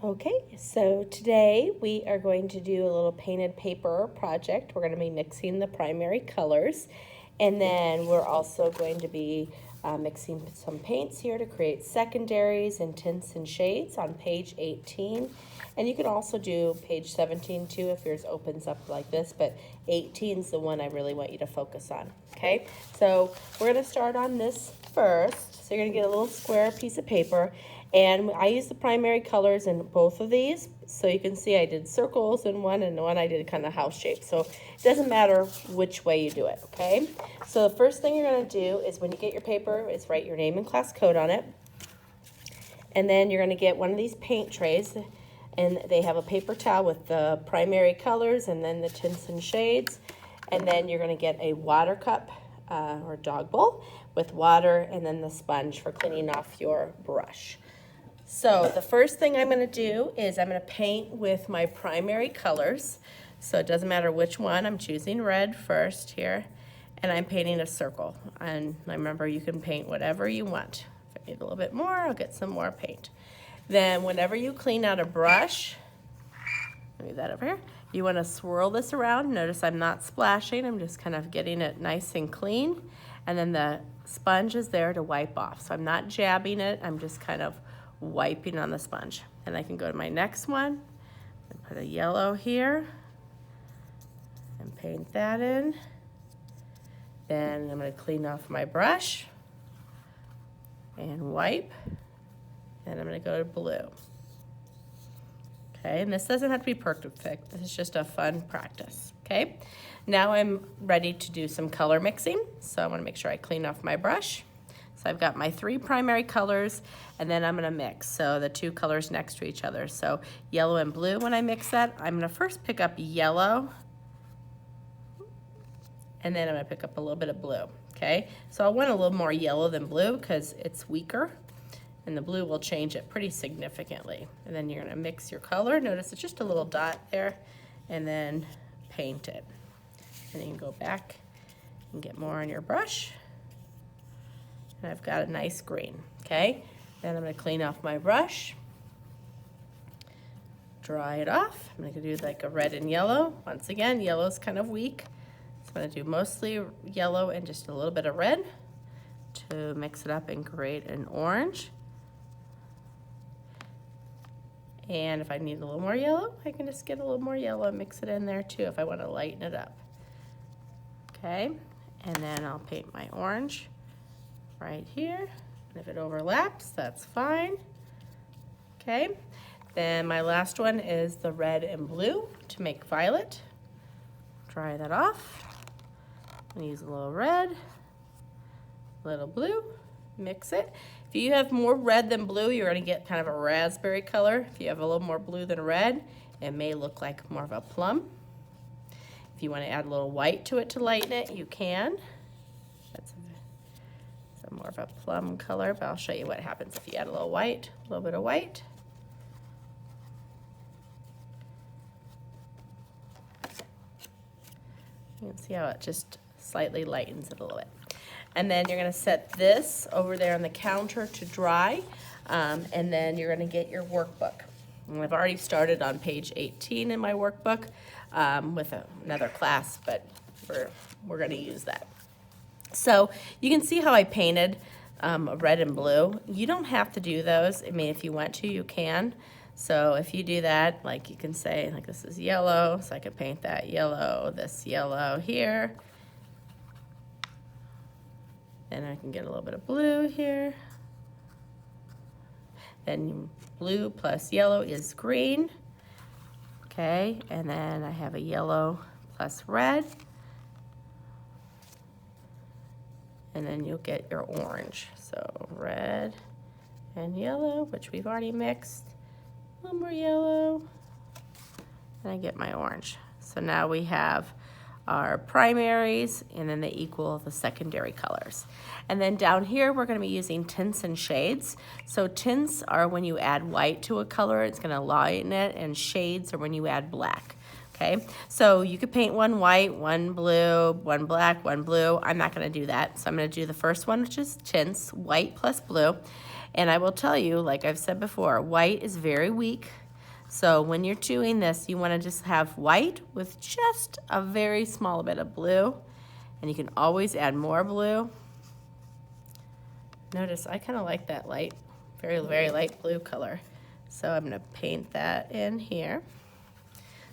Okay, so today we are going to do a little painted paper project. We're going to be mixing the primary colors, and then we're also going to be mixing some paints here to create secondaries and tints and shades on page 18. And you can also do page 17 too if yours opens up like this, but 18 is the one I really want you to focus on. Okay, so we're going to start on this first. So you're going to get a little square piece of paper. And I use the primary colors in both of these. So you can see I did circles in one, and one I did kind of house shape. So it doesn't matter which way you do it, okay? So the first thing you're going to do is when you get your paper is write your name and class code on it. And then you're going to get one of these paint trays. And they have a paper towel with the primary colors and then the tints and shades. And then you're going to get a water cup or dog bowl with water and then the sponge for cleaning off your brush. So the first thing I'm going to do is I'm going to paint with my primary colors. So it doesn't matter which one. I'm choosing red first here, and I'm painting a circle. And remember, you can paint whatever you want. If I need a little bit more, I'll get some more paint. Then whenever you clean out a brush, move that over here, you want to swirl this around. Notice I'm not splashing. I'm just kind of getting it nice and clean. And then the sponge is there to wipe off. So I'm not jabbing it. I'm just kind of wiping on the sponge. And I can go to my next one and put a yellow here and paint that in. Then I'm going to clean off my brush and wipe. And I'm going to go to blue. Okay, and this doesn't have to be perfect. This is just a fun practice. Okay, now I'm ready to do some color mixing. So I want to make sure I clean off my brush. So I've got my 3 primary colors, and then I'm going to mix. So the 2 colors next to each other. So yellow and blue, when I mix that, I'm going to first pick up yellow, and then I'm going to pick up a little bit of blue. Okay, so I want a little more yellow than blue because it's weaker, and the blue will change it pretty significantly. And then you're going to mix your color. Notice it's just a little dot there, and then paint it. And then you can go back and get more on your brush. And I've got a nice green, okay? Then I'm gonna clean off my brush, dry it off. I'm gonna do like a red and yellow. Once again, yellow is kind of weak. So I'm gonna do mostly yellow and just a little bit of red to mix it up and create an orange. And if I need a little more yellow, I can just get a little more yellow and mix it in there too if I wanna lighten it up. Okay, and then I'll paint my orange right here. And if it overlaps, that's fine. Okay, then my last one is the red and blue to make violet. Dry that off. And use a little red, a little blue, mix it. If you have more red than blue, you're gonna get kind of a raspberry color. If you have a little more blue than red, it may look like more of a plum. If you wanna add a little white to it to lighten it, you can. That's more of a plum color, but I'll show you what happens if you add a little white, a little bit of white. You can see how it just slightly lightens it a little bit. And then you're gonna set this over there on the counter to dry, and then you're gonna get your workbook. And I've already started on page 18 in my workbook with another class, but we're gonna use that. So you can see how I painted red and blue. You don't have to do those. I mean, if you want to, you can. So if you do that, like you can say, like this is yellow, so I could paint that yellow, this yellow here. Then I can get a little bit of blue here. Then blue plus yellow is green. Okay, and then I have a yellow plus red. And then you'll get your orange. So red and yellow, which we've already mixed. A little more yellow. And I get my orange. So now we have our primaries, and then they equal the secondary colors. And then down here, we're gonna be using tints and shades. So tints are when you add white to a color, it's gonna lighten it, and shades are when you add black. Okay, so you could paint one white, one blue, one black, one blue. I'm not gonna do that. So I'm gonna do the first one, which is tints, white plus blue. And I will tell you, like I've said before, white is very weak. So when you're doing this, you want to just have white with just a very small bit of blue. And you can always add more blue. Notice I kind of like that light, very, very light blue color. So I'm going to paint that in here.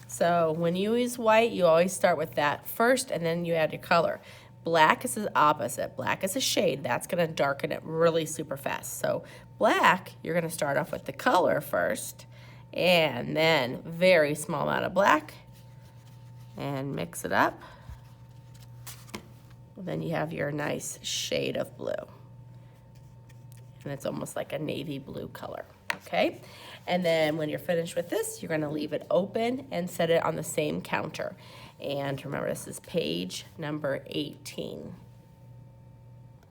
So when you use white, you always start with that first and then you add your color. Black is the opposite. Black is a shade. That's going to darken it really super fast. So black, you're going to start off with the color first and then very small amount of black and mix it up. Then you have your nice shade of blue. And it's almost like a navy blue color. Okay, and then when you're finished with this, you're going to leave it open and set it on the same counter. And remember, this is page number 18.